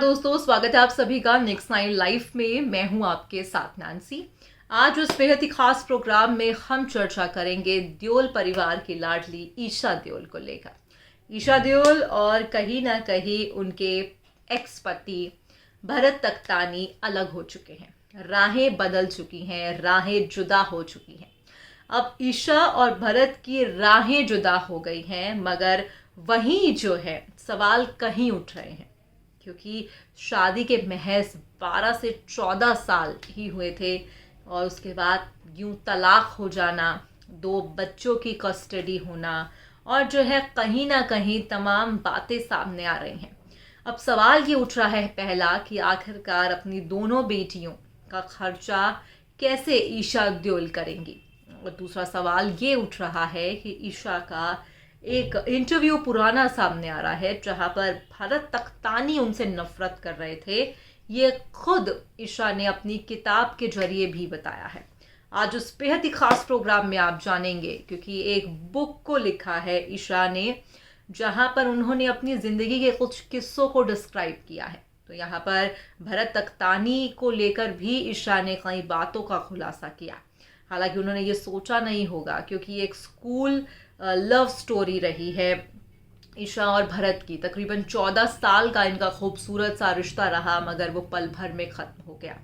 दोस्तों, स्वागत है आप सभी का नेक्स्ट 9 लाइफ में। मैं हूं आपके साथ नैन्सी। आज उस बेहद ही खास प्रोग्राम में हम चर्चा करेंगे देओल परिवार की लाडली ईशा देओल को लेकर। ईशा देओल और कहीं ना कहीं उनके एक्स पति भरत तख्तानी अलग हो चुके हैं, राहें बदल चुकी हैं, राहें जुदा हो चुकी हैं। अब ईशा और भरत की राहें जुदा हो गई हैं, मगर वहीं जो है सवाल कहीं उठ रहे हैं, क्योंकि शादी के महज 12 से 14 साल ही हुए थे और उसके बाद यूं तलाक हो जाना, 2 बच्चों की कस्टडी होना और जो है कहीं ना कहीं तमाम बातें सामने आ रही हैं। अब सवाल ये उठ रहा है पहला कि आखिरकार अपनी दोनों बेटियों का खर्चा कैसे ईशा देओल करेंगी, और दूसरा सवाल ये उठ रहा है कि ईशा का एक इंटरव्यू पुराना सामने आ रहा है जहां पर भरत तख्तानी उनसे नफरत कर रहे थे। ये खुद ईशा ने अपनी किताब के जरिए भी बताया है। आज उस बेहद ही खास प्रोग्राम में आप जानेंगे, क्योंकि एक बुक को लिखा है ईशा ने जहां पर उन्होंने अपनी ज़िंदगी के कुछ किस्सों को डिस्क्राइब किया है। तो यहाँ पर भरत तख्तानी को लेकर भी ईशा ने कई बातों का खुलासा किया। हालांकि उन्होंने ये सोचा नहीं होगा, क्योंकि एक स्कूल लव स्टोरी रही है ईशा और भरत की। तकरीबन 14 साल का इनका खूबसूरत सा रिश्ता रहा, मगर वो पल भर में ख़त्म हो गया।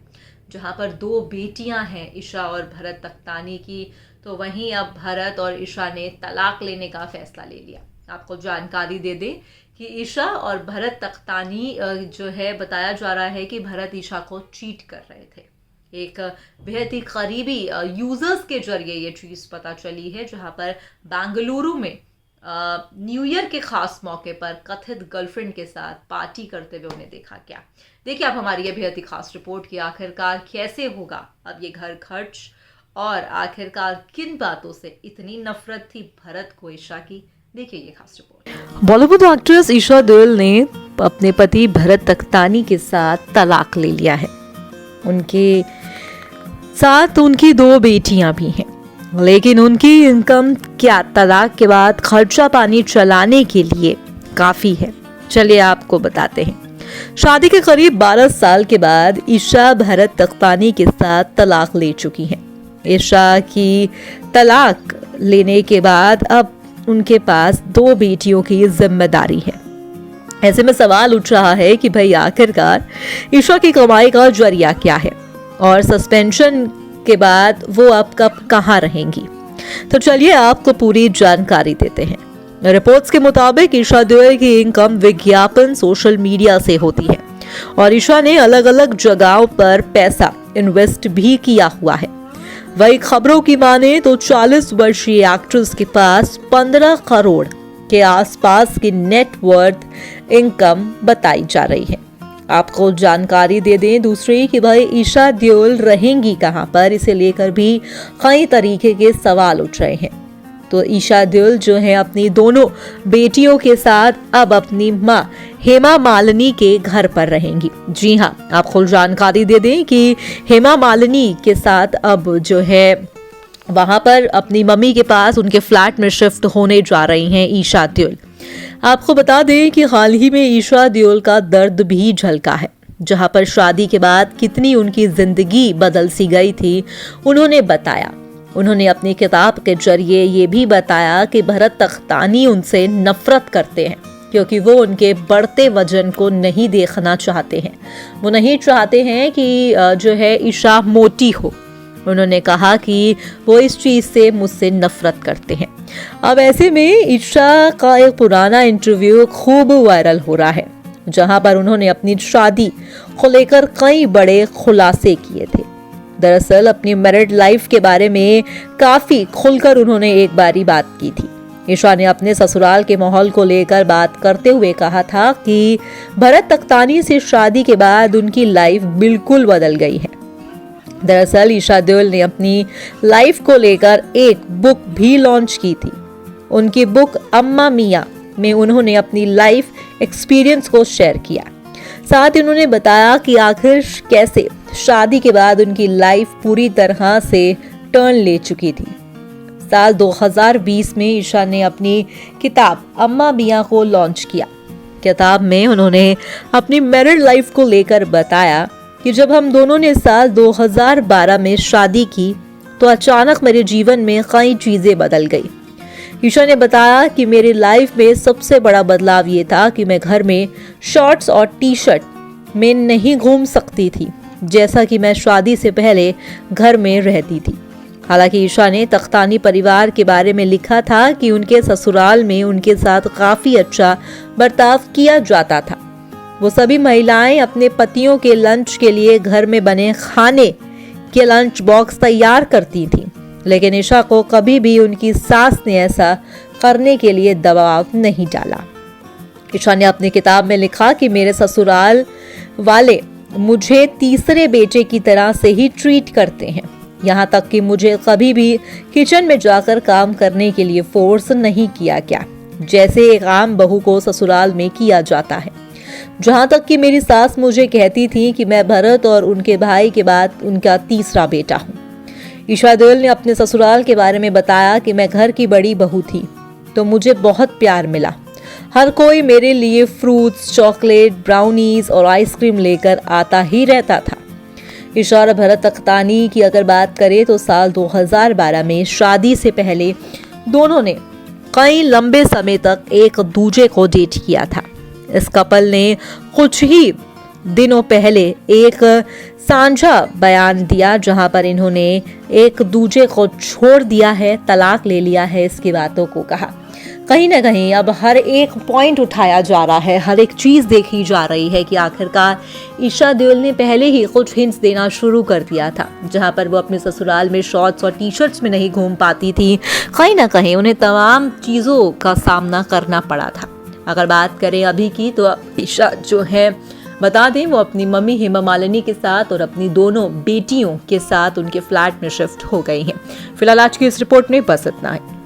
जहाँ पर 2 बेटियां हैं ईशा और भरत तख्तानी की, तो वहीं अब भरत और ईशा ने तलाक लेने का फैसला ले लिया। आपको जानकारी दे दें कि ईशा और भरत तख्तानी जो है, बताया जा रहा है कि भरत ईशा को चीट कर रहे थे। एक बेहद ही करीबी यूज़र्स के जरिए ये चीज़ पता चली है, जहाँ पर बेंगलुरु में न्यू ईयर के ख़ास मौके पर कथित गर्लफ्रेंड के साथ पार्टी करते हुए उन्हें देखा गया। देखिए आप हमारी ये बेहद ही खास रिपोर्ट की आखिरकार कैसे होगा अब ये घर खर्च, और आखिरकार किन बातों से इतनी नफरत थी भरत को ईशा की। देखिए ये खास रिपोर्ट। बॉलीवुड एक्ट्रेस ईशा देओल ने अपने पति भरत तख्तानी के साथ तलाक ले लिया है। उनके साथ उनकी 2 बेटियां भी हैं, लेकिन उनकी इनकम क्या तलाक के बाद खर्चा पानी चलाने के लिए काफ़ी है? चलिए आपको बताते हैं। शादी के करीब 12 साल के बाद ईशा भरत तख्तानी के साथ तलाक ले चुकी हैं। ईशा की तलाक लेने के बाद अब उनके पास 2 बेटियों की जिम्मेदारी है। ऐसे में सवाल उठ रहा है कि भाई आखिरकार ईशा की कमाई का जरिया क्या है, और सस्पेंशन के बाद वो अब कब कहाँ रहेंगी। तो चलिए आपको पूरी जानकारी देते हैं। रिपोर्ट्स के मुताबिक ईशा देओल की इनकम विज्ञापन सोशल मीडिया से होती है, और ईशा ने अलग अलग जगहों पर पैसा इन्वेस्ट भी किया हुआ है। वही खबरों की माने तो 40 वर्षीय एक्ट्रेस के पास 15 करोड़ के आसपास की नेटवर्थ इनकम बताई जा रही है। आपको जानकारी दे दें दूसरी कि भाई ईशा देओल रहेंगी कहां पर, इसे लेकर भी कई तरीके के सवाल उठ रहे हैं। तो ईशा देओल जो है अपनी दोनों बेटियों के साथ अब अपनी मां हेमा मालिनी के घर पर रहेंगी। जी हां, आपको जानकारी दे दें कि हेमा मालिनी के साथ अब जो है वहां पर अपनी मम्मी के पास उनके फ्लैट में शिफ्ट होने जा रही हैं ईशा देओल। आपको बता दें कि हाल ही में ईशा देओल का दर्द भी झलका है, जहां पर शादी के बाद कितनी उनकी जिंदगी बदल सी गई थी उन्होंने बताया। उन्होंने अपनी किताब के जरिए ये भी बताया कि भरत तख्तानी उनसे नफरत करते हैं, क्योंकि वो उनके बढ़ते वजन को नहीं देखना चाहते हैं। वो नहीं चाहते हैं कि जो है ईशा मोटी हो। उन्होंने कहा कि वो इस चीज़ से मुझसे नफरत करते हैं। अब ऐसे में ईशा का एक पुराना इंटरव्यू खूब वायरल हो रहा है, जहां पर उन्होंने अपनी शादी को लेकर कई बड़े खुलासे किए थे। दरअसल अपनी मैरिड लाइफ के बारे में काफ़ी खुलकर उन्होंने एक बारी बात की थी। ईशा ने अपने ससुराल के माहौल को लेकर बात करते हुए कहा था कि भरत तख्तानी से शादी के बाद उनकी लाइफ बिल्कुल बदल गई है। दरअसल ईशा देओल ने अपनी लाइफ को लेकर एक बुक भी लॉन्च की थी। उनकी बुक अम्मा मियाँ में उन्होंने अपनी लाइफ एक्सपीरियंस को शेयर किया। साथ ही उन्होंने बताया कि आखिर कैसे शादी के बाद उनकी लाइफ पूरी तरह से टर्न ले चुकी थी। साल 2020 में ईशा ने अपनी किताब अम्मा मियाँ को लॉन्च किया। किताब में उन्होंने अपनी मैरिड लाइफ को लेकर बताया कि जब हम दोनों ने साल 2012 में शादी की तो अचानक मेरे जीवन में कई चीजें बदल गई। ईशा ने बताया कि मेरी लाइफ में सबसे बड़ा बदलाव ये था कि मैं घर में शॉर्ट्स और टी शर्ट में नहीं घूम सकती थी जैसा कि मैं शादी से पहले घर में रहती थी। हालांकि ईशा ने तख्तानी परिवार के बारे में लिखा था कि उनके ससुराल में उनके साथ काफी अच्छा बर्ताव किया जाता था। वो सभी महिलाएं अपने पतियों के लंच के लिए घर में बने खाने के लंच बॉक्स तैयार करती थीं, लेकिन ईशा को कभी भी उनकी सास ने ऐसा करने के लिए दबाव नहीं डाला। ईशा ने अपनी किताब में लिखा कि मेरे ससुराल वाले मुझे तीसरे बेटे की तरह से ही ट्रीट करते हैं, यहाँ तक कि मुझे कभी भी किचन में जाकर काम करने के लिए फोर्स नहीं किया गया जैसे एक आम बहू को ससुराल में किया जाता है। जहाँ तक कि मेरी सास मुझे कहती थी कि मैं भरत और उनके भाई के बाद उनका तीसरा बेटा हूँ। ईशा देओल ने अपने ससुराल के बारे में बताया कि मैं घर की बड़ी बहू थी तो मुझे बहुत प्यार मिला। हर कोई मेरे लिए फ्रूट्स, चॉकलेट, ब्राउनीज और आइसक्रीम लेकर आता ही रहता था। ईशा और भरत तख्तानी की अगर बात करें तो साल 2012 में शादी से पहले दोनों ने कई लंबे समय तक एक दूजे को डेट किया था। इस कपल ने कुछ ही दिनों पहले एक साझा बयान दिया जहां पर इन्होंने एक दूजे को छोड़ दिया है, तलाक ले लिया है, इसकी बातों को कहा। कहीं ना कहीं अब हर एक पॉइंट उठाया जा रहा है, हर एक चीज देखी जा रही है कि आखिरकार ईशा देओल ने पहले ही कुछ हिंट्स देना शुरू कर दिया था। जहां पर वो अपने ससुराल में शॉर्ट्स और टी शर्ट्स में नहीं घूम पाती थी, कहीं ना कहीं उन्हें तमाम चीजों का सामना करना पड़ा था। अगर बात करें अभी की तो ईशा जो है बता दें वो अपनी मम्मी हेमा मालिनी के साथ और अपनी दोनों बेटियों के साथ उनके फ्लैट में शिफ्ट हो गई हैं। फिलहाल आज की इस रिपोर्ट में बस इतना है।